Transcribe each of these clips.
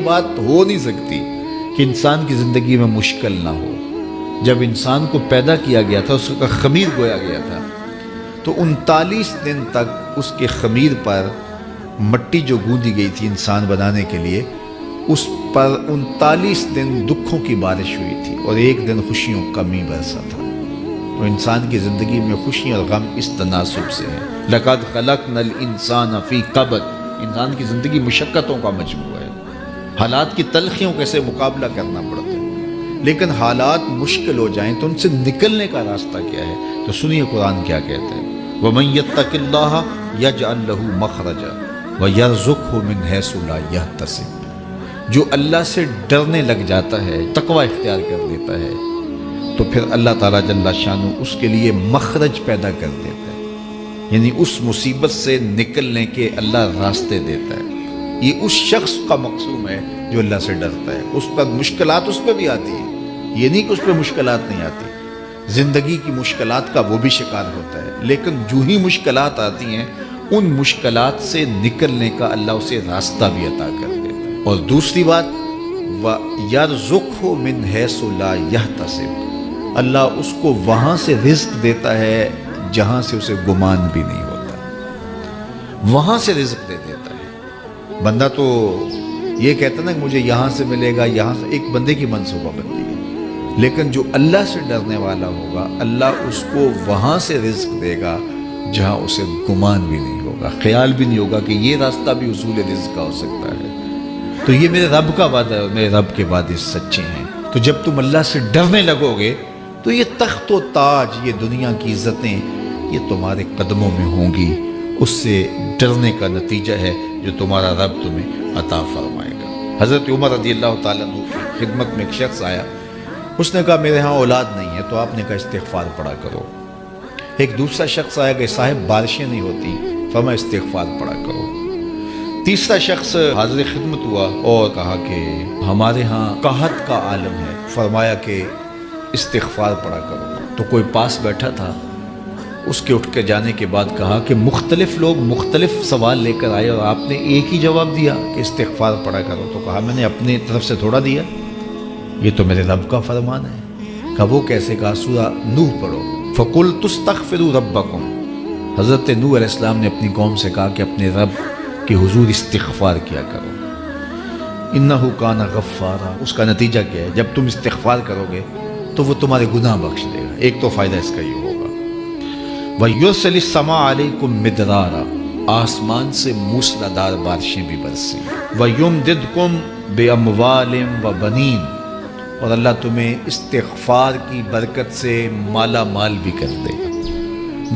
بات ہو نہیں سکتی کہ انسان کی زندگی میں مشکل نہ ہو۔ جب انسان کو پیدا کیا گیا تھا، اس کا خمیر گویا گیا تھا، تو 39 دن تک اس کے خمیر پر مٹی جو گوندی گئی تھی انسان بنانے کے لیے، اس پر 39 دن دکھوں کی بارش ہوئی تھی اور ایک دن خوشیوں کا می برسا تھا۔ تو انسان کی زندگی میں خوشی اور غم اس تناسب سے ہے۔ لَقَدْ خَلَقْنَا الْإِنسَانَ فِي كَبَدٍ۔ انسان کی زندگی مشقتوں کا مجموعہ ہے، حالات کی تلخیوں کے سے مقابلہ کرنا پڑتا ہے، لیکن حالات مشکل ہو جائیں تو ان سے نکلنے کا راستہ کیا ہے؟ تو سنیے قرآن کیا کہتا ہے، وَمَن يَتَّقِ اللَّهَ يَجْعَلْ لَهُ مَخْرَجًا وَيَرْزُقْهُ مِنْ حَيْثُ لَا يَحْتَسِبُ۔ جو اللہ سے ڈرنے لگ جاتا ہے، تقوی اختیار کر لیتا ہے، تو پھر اللہ تعالیٰ جل شانہ اس کے لیے مخرج پیدا کر دیتا ہے، یعنی اس مصیبت سے نکلنے کے اللہ راستے دیتا ہے۔ یہ اس شخص کا مقصوم ہے جو اللہ سے ڈرتا ہے۔ اس پر مشکلات اس پہ بھی آتی ہیں، یہ نہیں کہ اس پہ مشکلات نہیں آتی، زندگی کی مشکلات کا وہ بھی شکار ہوتا ہے، لیکن جو ہی مشکلات آتی ہیں ان مشکلات سے نکلنے کا اللہ اسے راستہ بھی عطا کر دیتا ہے۔ اور دوسری بات، وَيَرْزُقْهُ مِنْ حَيْثُ لَا يَحْتَسِبُ، اللہ اس کو وہاں سے رزق دیتا ہے جہاں سے اسے گمان بھی نہیں ہوتا، وہاں سے رزق دے دیتا ہے۔ بندہ تو یہ کہتا نا کہ مجھے یہاں سے ملے گا، یہاں سے، ایک بندے کی منصوبہ بندی ہے، لیکن جو اللہ سے ڈرنے والا ہوگا اللہ اس کو وہاں سے رزق دے گا جہاں اسے گمان بھی نہیں ہوگا، خیال بھی نہیں ہوگا کہ یہ راستہ بھی حصول رزق کا ہو سکتا ہے۔ تو یہ میرے رب کا وعدہ ہے اور میرے رب کے وعدے سچے ہیں۔ تو جب تم اللہ سے ڈرنے لگو گے تو یہ تخت و تاج، یہ دنیا کی عزتیں، یہ تمہارے قدموں میں ہوں گی۔ اس سے ڈرنے کا نتیجہ ہے جو تمہارا رب تمہیں عطا فرمائے گا۔ حضرت عمر رضی اللہ تعالیٰ عنہ کی خدمت میں ایک شخص آیا، اس نے کہا میرے ہاں اولاد نہیں ہے، تو آپ نے کہا استغفار پڑھا کرو۔ ایک دوسرا شخص آیا کہ صاحب بارشیں نہیں ہوتی، فرمایا استغفار پڑھا کرو۔ تیسرا شخص حاضر خدمت ہوا اور کہا کہ ہمارے ہاں قحط کا عالم ہے، فرمایا کہ استغفار پڑھا کرو۔ تو کوئی پاس بیٹھا تھا، اس کے اٹھ کے جانے کے بعد کہا کہ مختلف لوگ مختلف سوال لے کر آئے اور آپ نے ایک ہی جواب دیا کہ استغفار پڑھا کرو۔ تو کہا میں نے اپنی طرف سے تھوڑا دیا، یہ تو میرے رب کا فرمان ہے۔ کہا وہ کیسے؟ کہا سورہ نوح پڑھو، فَقُلْتُ اسْتَغْفِرُوا رَبَّكُمْ۔ حضرت نوح علیہ السلام نے اپنی قوم سے کہا کہ اپنے رب کے حضور استغفار کیا کرو، اِنَّهُ كَانَ غَفَّارًا۔ اس کا نتیجہ کیا ہے؟ جب تم استغفار کرو گے تو وہ تمہارے گناہ بخش دے گا۔ ایک تو فائدہ اس کا یہ ہوگا، وَيُرْسِلِ السَّمَاءَ عَلَيْكُمْ مِدْرَارًا، آسمان سے موسلادھار بارشیں بھی برسیں، وَيُمْدِدْكُمْ بِأَمْوَالٍ وَبَنِينَ، اور اللہ تمہیں استغفار کی برکت سے مالا مال بھی کر دے گا،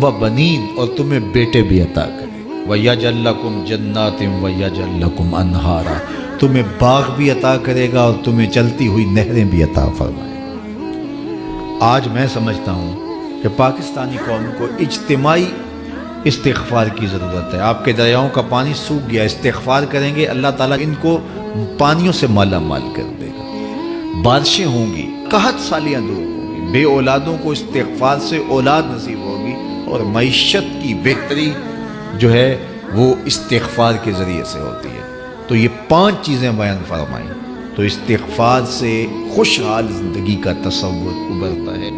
وَبَنِينَ، اور تمہیں بیٹے بھی عطا کرے، وَيَجْعَلْ لَكُمْ جَنَّاتٍ وَيَجْعَلْ لَكُمْ أَنْهَارًا، تمہیں باغ بھی عطا کرے گا اور تمہیں چلتی ہوئی نہریں بھی عطا فرمائے گا۔ آج میں سمجھتا ہوں کہ پاکستانی قوم کو اجتماعی استغفار کی ضرورت ہے۔ آپ کے دریاؤں کا پانی سوکھ گیا، استغفار کریں گے اللہ تعالیٰ ان کو پانیوں سے مالا مال کر دے گا، بارشیں ہوں گی، قحط سالیاں دور ہوں گی، بے اولادوں کو استغفار سے اولاد نصیب ہوگی، اور معیشت کی بہتری جو ہے وہ استغفار کے ذریعے سے ہوتی ہے۔ تو یہ 5 چیزیں بیان فرمائیں، تو استغفار سے خوشحال زندگی کا تصور ابھرتا ہے۔